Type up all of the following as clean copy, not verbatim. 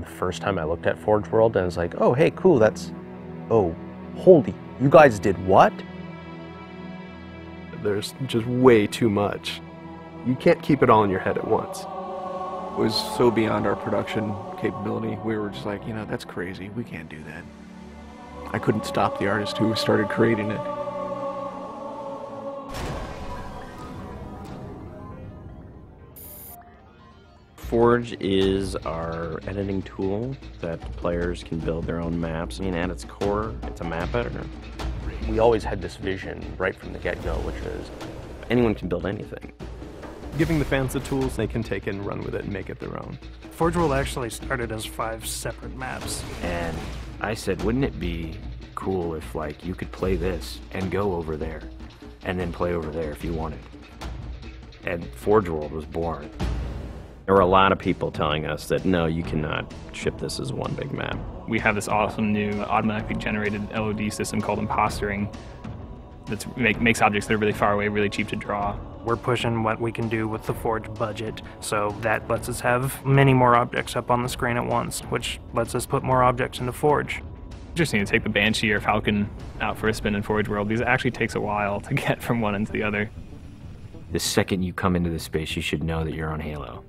The first time I looked at Forge World, and I was like, oh, hey, cool, that's... Oh, holy, you guys did what? There's just way too much. You can't keep it all in your head at once. It was so beyond our production capability. We were just like, you know, that's crazy. We can't do that. I couldn't stop the artist who started creating it. Forge is our editing tool that players can build their own maps. I mean, at its core, it's a map editor. We always had this vision right from the get-go, which is anyone can build anything. Giving the fans the tools, they can take it and run with it and make it their own. Forge World actually started as 5 separate maps. And I said, wouldn't it be cool if, like, you could play this and go over there, and then play over there if you wanted? And Forge World was born. There were a lot of people telling us that, no, you cannot ship this as one big map. We have this awesome new automatically generated LOD system called impostering that makes objects that are really far away really cheap to draw. We're pushing what we can do with the Forge budget, so that lets us have many more objects up on the screen at once, which lets us put more objects into Forge. Interesting to take the Banshee or Falcon out for a spin in Forge World. These actually takes a while to get from one end to the other. The second you come into this space, you should know that you're on Halo.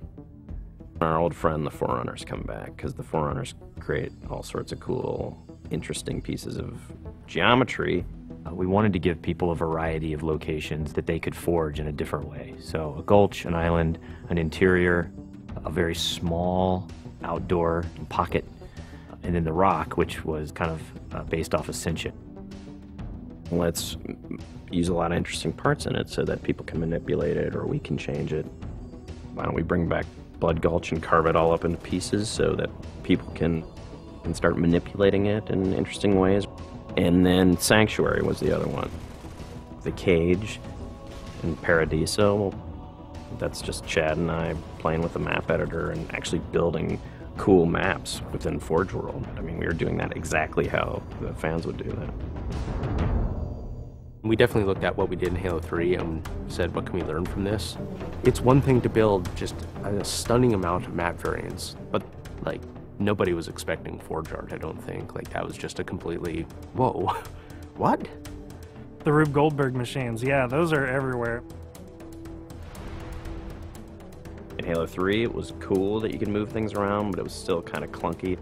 Our old friend, the Forerunners, come back, because the Forerunners create all sorts of cool, interesting pieces of geometry. We wanted to give people a variety of locations that they could forge in a different way. So a gulch, an island, an interior, a very small outdoor pocket, and then the rock, which was kind of based off Ascension. Let's use a lot of interesting parts in it so that people can manipulate it or we can change it. Why don't we bring back Blood Gulch and carve it all up into pieces so that people can start manipulating it in interesting ways. And then Sanctuary was the other one. The Cage and Paradiso, that's just Chad and I playing with the map editor and actually building cool maps within Forge World. I mean, we were doing that exactly how the fans would do that. we definitely looked at what we did in Halo 3 and said, what can we learn from this? It's one thing to build just a stunning amount of map variants, but like nobody was expecting Forge art, I don't think. Like that was just a completely, whoa, what? The Rube Goldberg machines, yeah, those are everywhere. In Halo 3, it was cool that you could move things around, but it was still kind of clunky.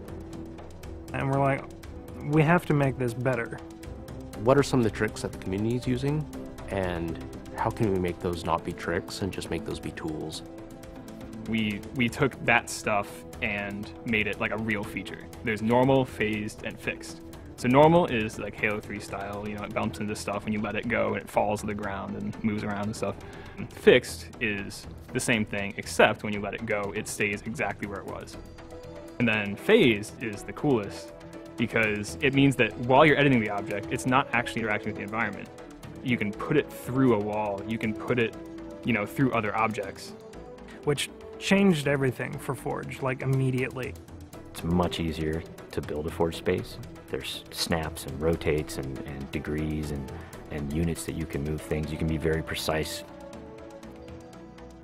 And we're like, we have to make this better. What are some of the tricks that the community is using, and how can we make those not be tricks and just make those be tools? We took that stuff and made it like a real feature. There's normal, phased, and fixed. So normal is like Halo 3 style, you know, it bumps into stuff when you let it go and it falls to the ground and moves around and stuff. And fixed is the same thing, except when you let it go, it stays exactly where it was. And then phased is the coolest because it means that while you're editing the object, it's not actually interacting with the environment. You can put it through a wall, you can put it, you know, through other objects. Which changed everything for Forge, like immediately. It's much easier to build a Forge space. There's snaps and rotates and degrees and units that you can move things. You can be very precise.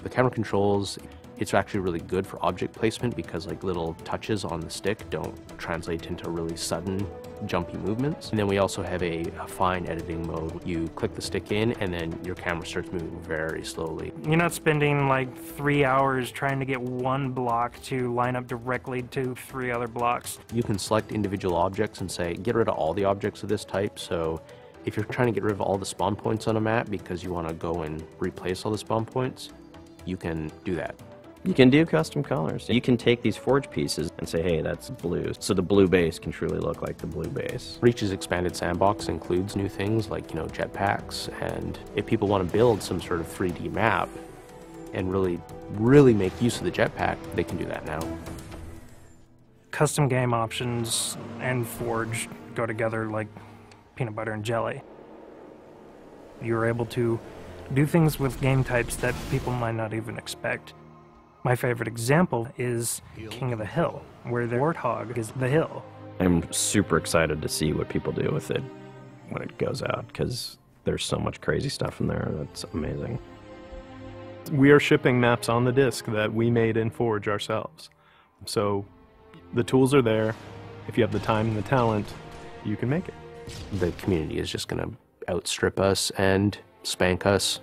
The camera controls, it's actually really good for object placement because like little touches on the stick don't translate into really sudden jumpy movements. And then we also have a fine editing mode. You click the stick in and then your camera starts moving very slowly. You're not spending like 3 hours trying to get one block to line up directly to 3 other blocks. You can select individual objects and say, get rid of all the objects of this type. So if you're trying to get rid of all the spawn points on a map because you want to go and replace all the spawn points, you can do that. You can do custom colors. You can take these Forge pieces and say, hey, that's blue. So the blue base can truly look like the blue base. Reach's expanded sandbox includes new things like, you know, jetpacks. And if people want to build some sort of 3D map and really make use of the jetpack, they can do that now. Custom game options and Forge go together like peanut butter and jelly. You're able to do things with game types that people might not even expect. My favorite example is King of the Hill, where the warthog is the hill. I'm super excited to see what people do with it when it goes out, because there's so much crazy stuff in there that's amazing. We are shipping maps on the disc that we made in Forge ourselves. So The tools are there. If you have the time and the talent, you can make it. The community is just going to outstrip us and spank us.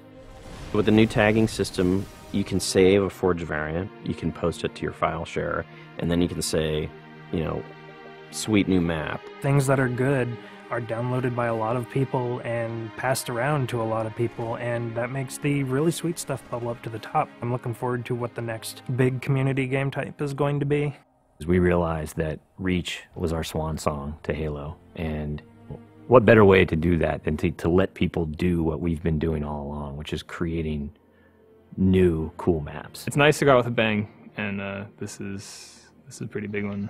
With the new tagging system, you can save a forged variant, you can post it to your file share, and then you can say, you know, sweet new map. Things that are good are downloaded by a lot of people and passed around to a lot of people, and that makes the really sweet stuff bubble up to the top. I'm looking forward to what the next big community game type is going to be. We realized that Reach was our swan song to Halo, and what better way to do that than to let people do what we've been doing all along, which is creating new cool maps. It's nice to go out with a bang, and this is a pretty big one.